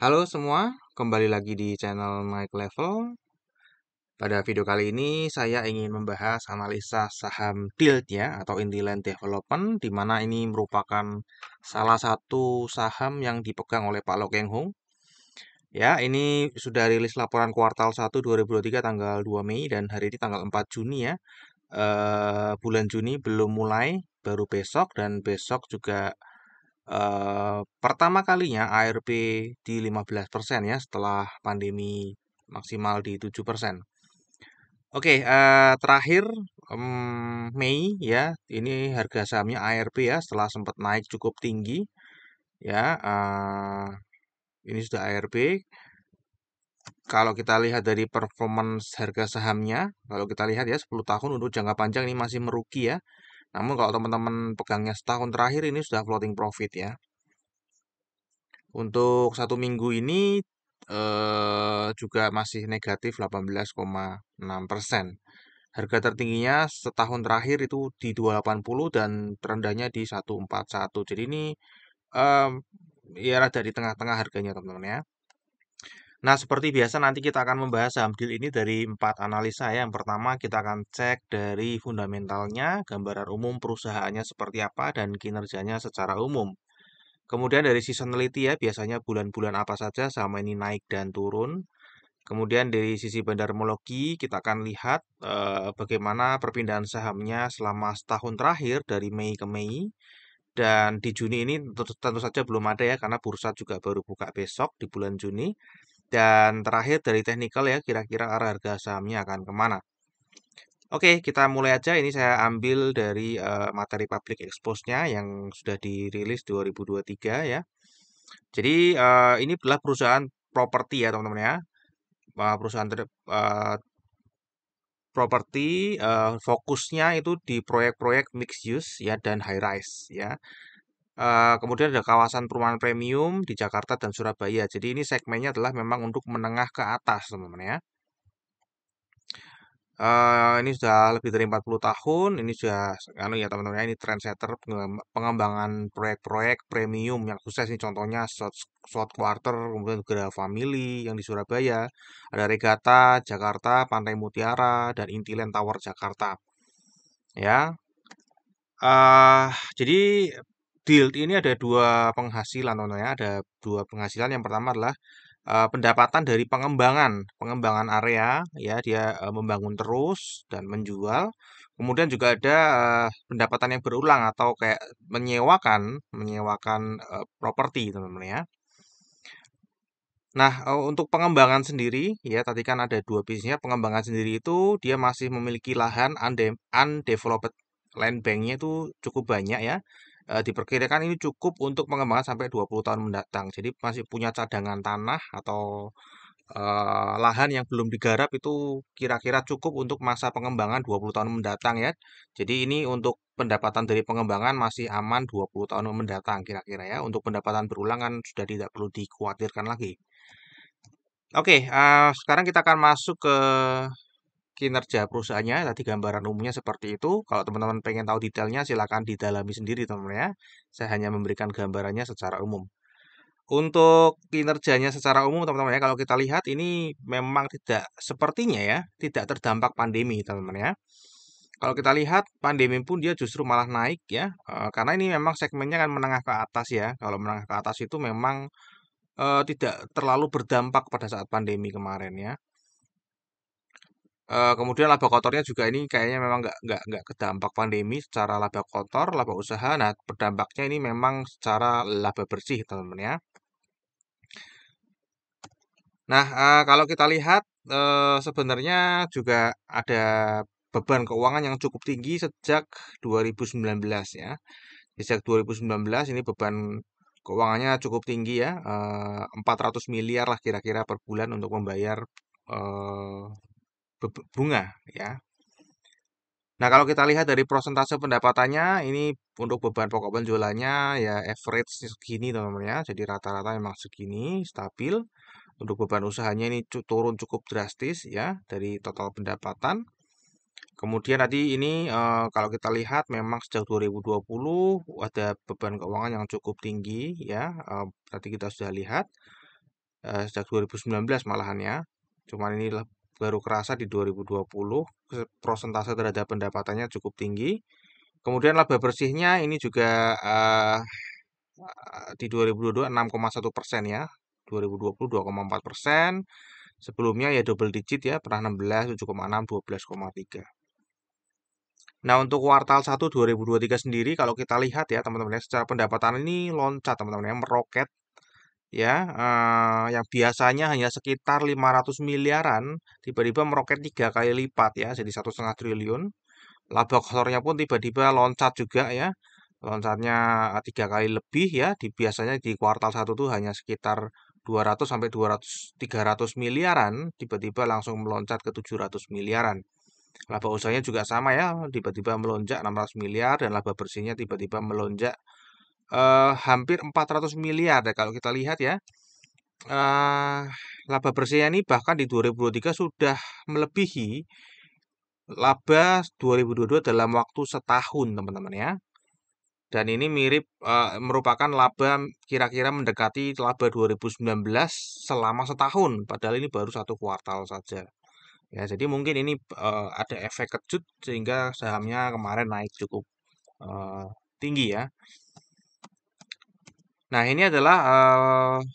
Halo semua, kembali lagi di channel Mike Level. Pada video kali ini saya ingin membahas analisa saham Tilt ya atau Intiland Development, di mana ini merupakan salah satu saham yang dipegang oleh Pak Lo Keng Hong. Ya, ini sudah rilis laporan kuartal 1 2023 tanggal 2 Mei dan hari ini tanggal 4 Juni ya. Bulan Juni belum mulai, baru besok dan besok juga pertama kalinya ARP di 15% ya setelah pandemi maksimal di 7%. Oke, terakhir Mei ya, ini harga sahamnya ARP ya setelah sempat naik cukup tinggi ya. Ini sudah ARP. Kalau kita lihat dari performance harga sahamnya, kalau kita lihat ya 10 tahun untuk jangka panjang ini masih merugi ya. Namun kalau teman-teman pegangnya setahun terakhir ini sudah floating profit ya. Untuk satu minggu ini juga masih negatif 18,6%. Harga tertingginya setahun terakhir itu di 280 dan terendahnya di 141. Jadi ini em, ya rada di tengah-tengah harganya teman-teman ya. Nah, seperti biasa nanti kita akan membahas saham deal ini dari 4 analisa ya. Yang pertama kita akan cek dari fundamentalnya, gambaran umum perusahaannya seperti apa dan kinerjanya secara umum. Kemudian dari seasonality ya, biasanya bulan-bulan apa saja saham ini naik dan turun. Kemudian dari sisi bandarmologi kita akan lihat bagaimana perpindahan sahamnya selama setahun terakhir dari Mei ke Mei. Dan di Juni ini tentu saja belum ada ya karena bursa juga baru buka besok di bulan Juni. Dan terakhir dari teknikal ya, kira-kira arah harga sahamnya akan kemana. Oke, kita mulai aja. Ini saya ambil dari materi public expose-nya yang sudah dirilis 2023 ya. Jadi ini adalah perusahaan properti ya teman-teman ya. Perusahaan properti fokusnya itu di proyek-proyek mixed use ya dan high rise ya. Kemudian ada kawasan perumahan premium di Jakarta dan Surabaya. Jadi ini segmennya adalah memang untuk menengah ke atas teman-teman ya. Ini sudah lebih dari 40 tahun, ini sudah anu ya teman-teman ya, ini trendsetter pengembangan proyek-proyek premium yang sukses ini contohnya South Quarter, kemudian Gerah Family yang di Surabaya, ada Regata Jakarta, Pantai Mutiara dan Intiland Tower Jakarta. Ya. Jadi deal ini ada dua penghasilan teman-teman ya, ada dua penghasilan. Yang pertama adalah pendapatan dari pengembangan area ya dia membangun terus dan menjual. Kemudian juga ada pendapatan yang berulang atau kayak menyewakan properti teman-teman ya. Nah, untuk pengembangan sendiri ya tadi kan ada dua bisnisnya. Pengembangan sendiri itu dia masih memiliki lahan undeveloped land banknya itu cukup banyak ya. Diperkirakan ini cukup untuk pengembangan sampai 20 tahun mendatang. Jadi masih punya cadangan tanah atau lahan yang belum digarap itu kira-kira cukup untuk masa pengembangan 20 tahun mendatang ya. Jadi ini untuk pendapatan dari pengembangan masih aman 20 tahun mendatang kira-kira ya. Untuk pendapatan berulang kan sudah tidak perlu dikhawatirkan lagi. Oke, sekarang kita akan masuk ke kinerja perusahaannya. Tadi gambaran umumnya seperti itu. Kalau teman-teman pengen tahu detailnya, silakan didalami sendiri teman-teman ya. Saya hanya memberikan gambarannya secara umum. Untuk kinerjanya secara umum teman-teman ya, kalau kita lihat ini memang tidak sepertinya ya, tidak terdampak pandemi teman-teman ya. Kalau kita lihat pandemi pun dia justru malah naik ya, karena ini memang segmennya kan menengah ke atas ya. Kalau menengah ke atas itu memang tidak terlalu berdampak pada saat pandemi kemarin ya. Kemudian laba kotornya juga ini kayaknya memang nggak kedampak pandemi secara laba kotor, laba usaha. Nah, berdampaknya ini memang secara laba bersih teman-teman ya. Nah, kalau kita lihat, sebenarnya juga ada beban keuangan yang cukup tinggi sejak 2019 ya. Sejak 2019 ini beban keuangannya cukup tinggi ya, 400 miliar lah kira-kira per bulan untuk membayar, eee, bunga ya. Nah, kalau kita lihat dari prosentase pendapatannya, ini untuk beban pokok penjualannya ya average segini teman-teman ya. Jadi rata-rata memang segini, stabil. Untuk beban usahanya ini turun cukup drastis ya dari total pendapatan. Kemudian tadi ini kalau kita lihat memang sejak 2020 ada beban keuangan yang cukup tinggi ya. Tadi kita sudah lihat. sejak 2019 malahan ya. Cuman ini baru kerasa di 2020, persentase terhadap pendapatannya cukup tinggi. Kemudian laba bersihnya ini juga di 2022 6,1% ya. 2020 2,4%. Sebelumnya ya double digit ya, pernah 16, 7,6, 12,3. Nah, untuk kuartal 1 2023 sendiri kalau kita lihat ya teman-teman ya, secara pendapatan ini loncat teman-teman ya, meroket ya, yang biasanya hanya sekitar 500 miliaran, tiba-tiba meroket 3 kali lipat ya, jadi 1,5 triliun. Laba kotornya pun tiba-tiba loncat juga ya, loncatnya 3 kali lebih ya, biasanya di kuartal 1 tuh hanya sekitar 200 sampai 300 miliaran, tiba-tiba langsung meloncat ke 700 miliaran. Laba usahanya juga sama ya, tiba-tiba melonjak 600 miliar dan laba bersihnya tiba-tiba melonjak hampir 400 miliar. Dan kalau kita lihat ya, eh, laba bersihnya ini bahkan di 2023 sudah melebihi laba 2022 dalam waktu setahun, teman-teman ya. Dan ini mirip merupakan laba kira-kira mendekati laba 2019 selama setahun, padahal ini baru 1 kuartal saja. Ya, jadi mungkin ini ada efek kejut sehingga sahamnya kemarin naik cukup eh, tinggi ya. Nah, ini adalah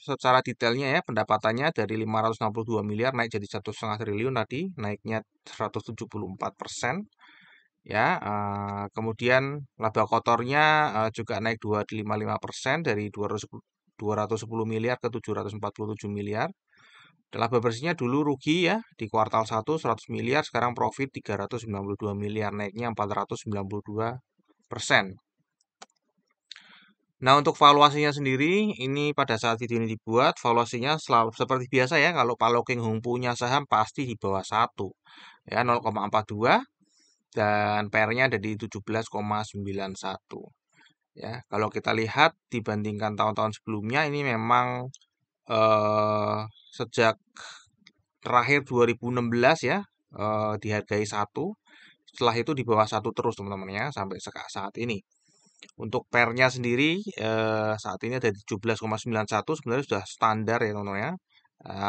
secara detailnya ya pendapatannya dari 562 miliar naik jadi 1,5 triliun tadi, naiknya 174%. Ya, kemudian laba kotornya juga naik 255% dari 210 miliar ke 747 miliar. Dan laba bersihnya dulu rugi ya di kuartal 1 100 miliar, sekarang profit 392 miliar, naiknya 492%. Nah, untuk valuasinya sendiri, ini pada saat video ini dibuat, valuasinya seperti biasa ya, kalau Pak Loking Hung punya saham pasti di bawah 1. Ya, 0,42 dan PR-nya ada di 17,91. Ya, kalau kita lihat dibandingkan tahun-tahun sebelumnya ini memang sejak terakhir 2016 ya, dihargai 1. Setelah itu di bawah 1 terus teman-teman ya sampai saat ini. Untuk pairnya sendiri saat ini ada di 17,91, sebenarnya sudah standar ya teman-teman ya.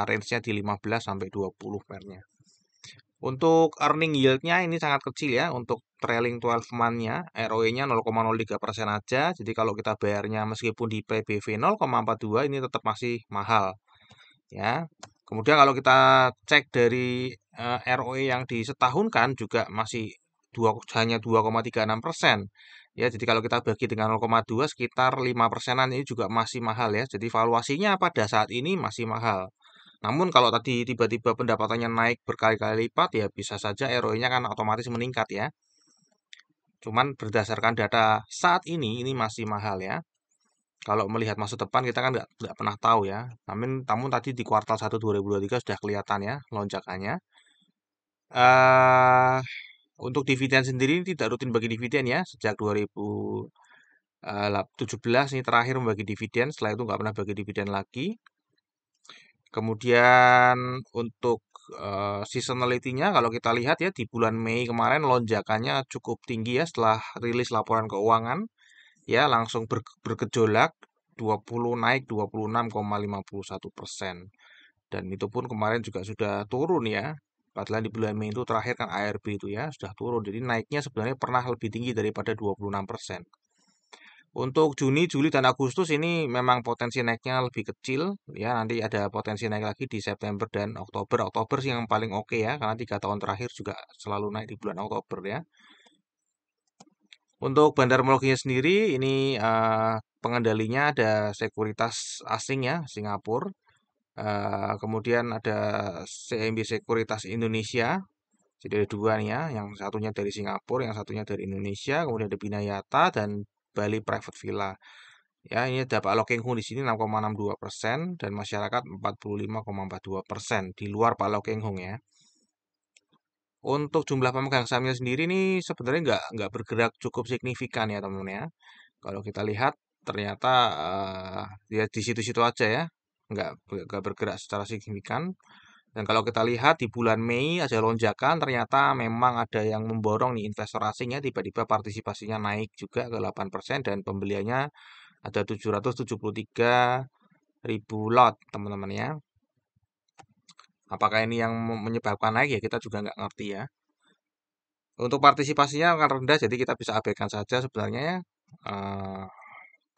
Range-nya di 15 sampai 20 pairnya. Untuk earning yield-nya ini sangat kecil ya. Untuk trailing 12 month-nya ROE-nya 0,03% aja. Jadi kalau kita bayarnya meskipun di PBV 0,42 ini tetap masih mahal ya. Kemudian kalau kita cek dari ROE yang disetahunkan juga masih hanya 2,36%. Ya, jadi kalau kita bagi dengan 0,2 sekitar 5%-an ini juga masih mahal ya. Jadi valuasinya pada saat ini masih mahal. Namun kalau tadi tiba-tiba pendapatannya naik berkali-kali lipat ya bisa saja ROE-nya kan otomatis meningkat ya. Cuman berdasarkan data saat ini masih mahal ya. Kalau melihat masa depan kita kan nggak pernah tahu ya. Namun tadi di kuartal 1 2023 sudah kelihatan ya lonjakannya. eh untuk dividen sendiri ini tidak rutin bagi dividen ya. Sejak 2017 ini terakhir membagi dividen. Setelah itu nggak pernah bagi dividen lagi. Kemudian untuk seasonality-nya kalau kita lihat ya di bulan Mei kemarin lonjakannya cukup tinggi ya setelah rilis laporan keuangan. Ya langsung bergejolak 20 naik 26,51%. Dan itu pun kemarin juga sudah turun ya. Padahal di bulan Mei itu terakhir kan ARB itu ya sudah turun. Jadi naiknya sebenarnya pernah lebih tinggi daripada 26%. Untuk Juni, Juli, dan Agustus ini memang potensi naiknya lebih kecil ya. Nanti ada potensi naik lagi di September dan Oktober. Oktober sih yang paling oke ya karena 3 tahun terakhir juga selalu naik di bulan Oktober ya. Untuk bandar Molokinya sendiri ini pengendalinya ada sekuritas asing ya, Singapura. Kemudian ada CMB Sekuritas Indonesia. Jadi ada dua nih ya, yang satunya dari Singapura, yang satunya dari Indonesia. Kemudian ada Binayata dan Bali Private Villa. Ya, ini ada Pak Loking Hung di sini 6,62% dan masyarakat 45,42% di luar Pak Loking Hung ya. Untuk jumlah pemegang sahamnya sendiri nih sebenarnya nggak bergerak cukup signifikan ya teman-teman ya. Kalau kita lihat ternyata ya di situ-situ aja ya, nggak bergerak secara signifikan. Dan kalau kita lihat di bulan Mei ada lonjakan, ternyata memang ada yang memborong nih investor asingnya tiba-tiba partisipasinya naik juga ke 8% dan pembeliannya ada 773 ribu lot teman-teman ya. Apakah ini yang menyebabkan naik ya kita juga nggak ngerti ya. Untuk partisipasinya akan rendah, jadi kita bisa abaikan saja sebenarnya ya. Eh,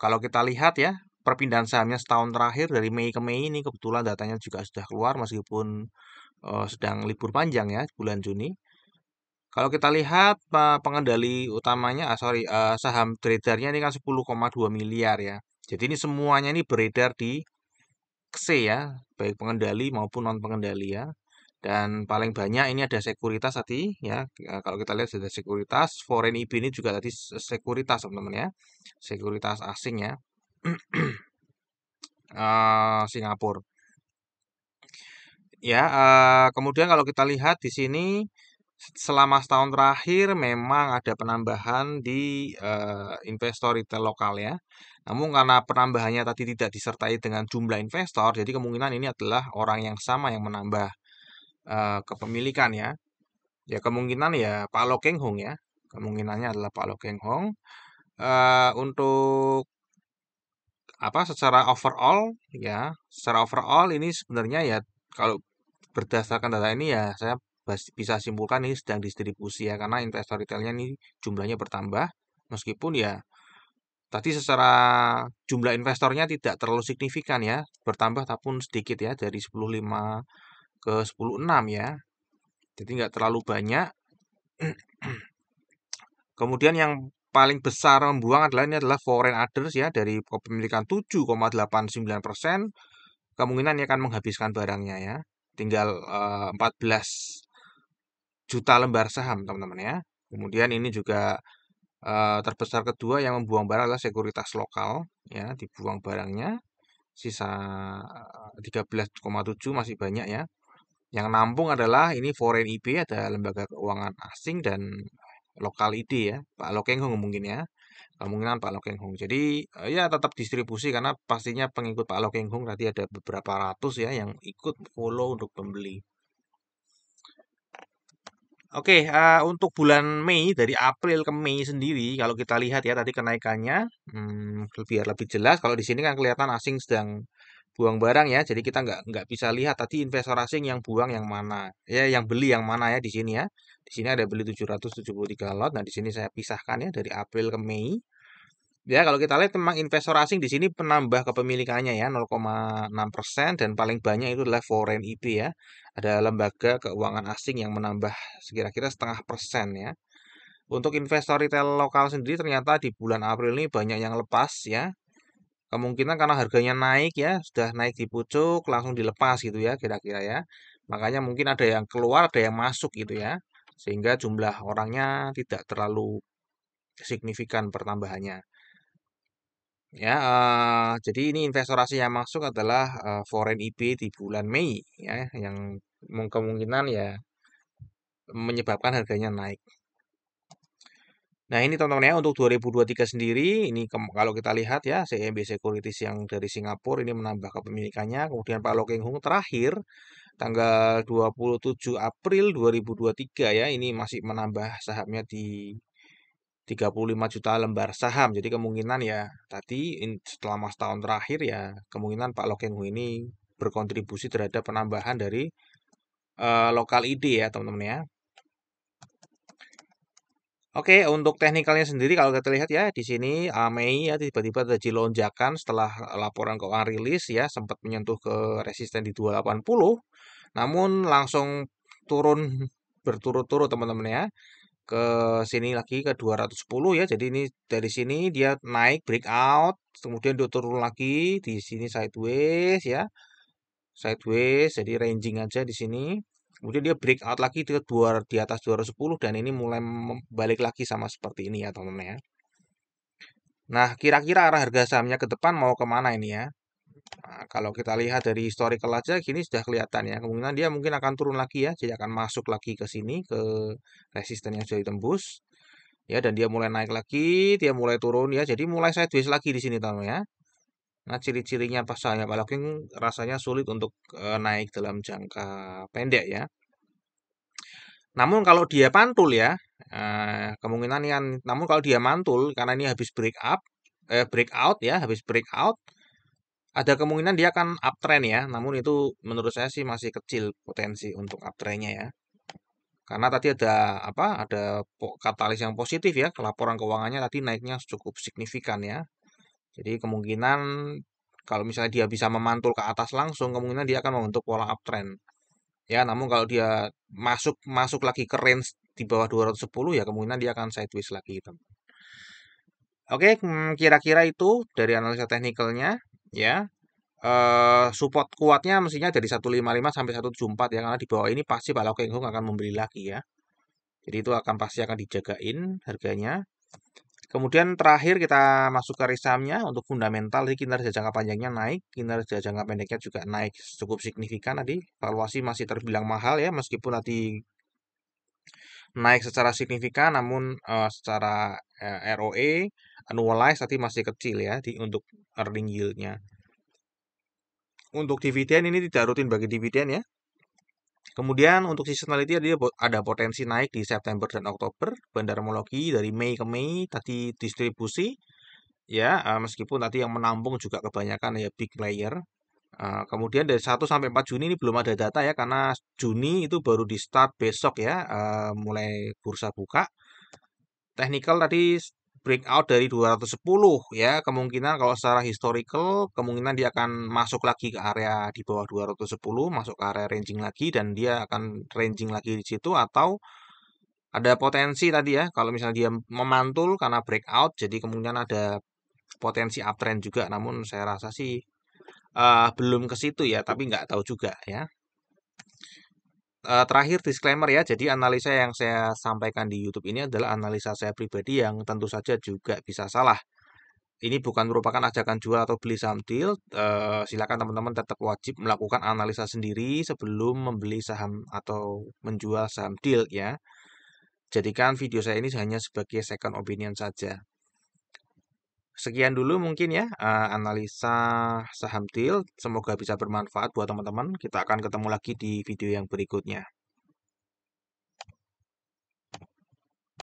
Kalau kita lihat ya, perpindahan sahamnya setahun terakhir dari Mei ke Mei ini kebetulan datanya juga sudah keluar meskipun sedang libur panjang ya bulan Juni. Kalau kita lihat pengendali utamanya, saham beredarnya ini kan 10,2 miliar ya. Jadi ini semuanya ini beredar di KSE ya, baik pengendali maupun non pengendali ya. Dan paling banyak ini ada sekuritas tadi ya. Kalau kita lihat ada sekuritas, foreign IB ini juga tadi sekuritas teman-teman ya. Sekuritas asing ya. Singapura. Ya, kemudian kalau kita lihat di sini selama setahun terakhir memang ada penambahan di investor retail lokal ya. Namun karena penambahannya tadi tidak disertai dengan jumlah investor, jadi kemungkinan ini adalah orang yang sama yang menambah kepemilikan ya. Ya kemungkinan ya Pak Lo Keng Hong ya. Kemungkinannya adalah Pak Lo Keng Hong. Untuk apa secara overall ini sebenarnya ya kalau berdasarkan data ini ya saya bisa simpulkan ini sedang distribusi ya karena investor retailnya ini jumlahnya bertambah meskipun ya tadi secara jumlah investornya tidak terlalu signifikan ya bertambah tapi sedikit ya dari 10,5 ke 10,6 ya jadi nggak terlalu banyak. Kemudian yang paling besar membuang adalah ini adalah foreign others ya dari kepemilikan 7,89%. Kemungkinan ini akan menghabiskan barangnya ya. Tinggal 14 juta lembar saham teman-teman ya. Kemudian ini juga terbesar kedua yang membuang barang adalah sekuritas lokal ya, dibuang barangnya sisa 13,7 masih banyak ya. Yang nampung adalah ini foreign IB ada lembaga keuangan asing dan lokal ID ya, Pak Lokeng Hong mungkin ya. Kemungkinan Pak Lokeng Hong. Jadi ya tetap distribusi karena pastinya pengikut Pak Lokeng Hong tadi ada beberapa ratus ya yang ikut follow untuk pembeli. Oke, untuk bulan Mei dari April ke Mei sendiri kalau kita lihat ya tadi kenaikannya biar lebih jelas kalau di sini kan kelihatan asing sedang buang barang ya. Jadi kita nggak bisa lihat tadi investor asing yang buang yang mana. Ya, yang beli yang mana ya di sini ya. Di sini ada beli 773 lot. Nah, di sini saya pisahkan ya dari April ke Mei. Ya, kalau kita lihat memang investor asing di sini penambah kepemilikannya ya 0,6% dan paling banyak itu adalah foreign IB ya. Ada lembaga keuangan asing yang menambah kira-kira 0,5% ya. Untuk investor retail lokal sendiri ternyata di bulan April ini banyak yang lepas ya. Kemungkinan karena harganya naik ya, sudah naik di pucuk langsung dilepas gitu ya kira-kira ya. Makanya mungkin ada yang keluar, ada yang masuk gitu ya. Sehingga jumlah orangnya tidak terlalu signifikan pertambahannya. Ya, jadi ini investasi yang masuk adalah foreign IB di bulan Mei ya, yang kemungkinan ya menyebabkan harganya naik. Nah ini teman-teman ya untuk 2023 sendiri ini kalau kita lihat ya CMB Securities yang dari Singapura ini menambah kepemilikannya. Kemudian Pak Lo Keng Hong terakhir tanggal 27 April 2023 ya ini masih menambah sahamnya di 35 juta lembar saham. Jadi kemungkinan ya tadi selama setahun terakhir ya kemungkinan Pak Lo Keng Hong ini berkontribusi terhadap penambahan dari lokal ID ya teman-teman ya. Oke, untuk teknikalnya sendiri kalau kita lihat ya di sini Mei ya tiba-tiba terjadi lonjakan setelah laporan keuangan rilis ya sempat menyentuh ke resisten di 280 namun langsung turun berturut-turut teman-teman ya ke sini lagi ke 210 ya. Jadi ini dari sini dia naik breakout kemudian dia turun lagi di sini sideways ya. Sideways jadi ranging aja di sini. Kemudian dia breakout lagi di atas 210 dan ini mulai balik lagi sama seperti ini ya teman-teman ya. Nah, kira-kira arah harga sahamnya ke depan mau kemana ini ya? Nah, kalau kita lihat dari historical aja gini sudah kelihatan ya. Kemungkinan dia mungkin akan turun lagi ya. Jadi akan masuk lagi ke sini ke resisten yang sudah ditembus. Ya, dan dia mulai naik lagi, dia mulai turun ya. Jadi mulai sideways lagi di sini teman-teman ya. Nah, ciri-cirinya pas sahamnya Pak Loking rasanya sulit untuk naik dalam jangka pendek ya. Namun kalau dia pantul ya, kemungkinan yang namun kalau dia mantul karena ini habis breakout ya, habis breakout Ada kemungkinan dia akan uptrend ya, namun itu menurut saya sih masih kecil potensi untuk uptrendnya ya. Karena tadi ada apa? Ada katalis yang positif ya, laporan keuangannya tadi naiknya cukup signifikan ya. Jadi kemungkinan kalau misalnya dia bisa memantul ke atas langsung, kemungkinan dia akan membentuk pola uptrend. Ya, namun kalau dia masuk masuk lagi ke range di bawah 210 ya kemungkinan dia akan sideways lagi, teman. Oke, kira-kira itu dari analisa teknikalnya ya. Support kuatnya mestinya dari 155 sampai 174 ya, karena di bawah ini pasti Pak Lau Keng Hung akan membeli lagi ya. Jadi itu akan pasti akan dijagain harganya. Kemudian terakhir kita masuk ke risk sahamnya untuk fundamental, jadi kinerja jangka panjangnya naik, kinerja jangka pendeknya juga naik cukup signifikan tadi. Valuasi masih terbilang mahal ya, meskipun tadi naik secara signifikan, namun secara ROE annualized tadi masih kecil ya untuk earning yield-nya. Untuk dividen ini tidak rutin bagi dividen ya. Kemudian untuk seasonality dia ada potensi naik di September dan Oktober, bandarmologi dari Mei ke Mei tadi distribusi ya, meskipun tadi yang menampung juga kebanyakan ya big player. Kemudian dari 1 sampai 4 Juni ini belum ada data ya, karena Juni itu baru di start besok ya, mulai bursa buka. Technical tadi breakout dari 210 ya, kemungkinan kalau secara historical kemungkinan dia akan masuk lagi ke area di bawah 210, masuk ke area ranging lagi dan dia akan ranging lagi di situ, atau ada potensi tadi ya kalau misalnya dia memantul karena breakout, jadi kemungkinan ada potensi uptrend juga, namun saya rasa sih belum ke situ ya, tapi nggak tahu juga ya. Terakhir disclaimer ya, jadi analisa yang saya sampaikan di YouTube ini adalah analisa saya pribadi yang tentu saja juga bisa salah. Ini bukan merupakan ajakan jual atau beli saham deal. Silakan teman-teman tetap wajib melakukan analisa sendiri sebelum membeli saham atau menjual saham deal ya. Jadikan video saya ini hanya sebagai second opinion saja. Sekian dulu mungkin ya analisa saham deal. Semoga bisa bermanfaat buat teman-teman. Kita akan ketemu lagi di video yang berikutnya.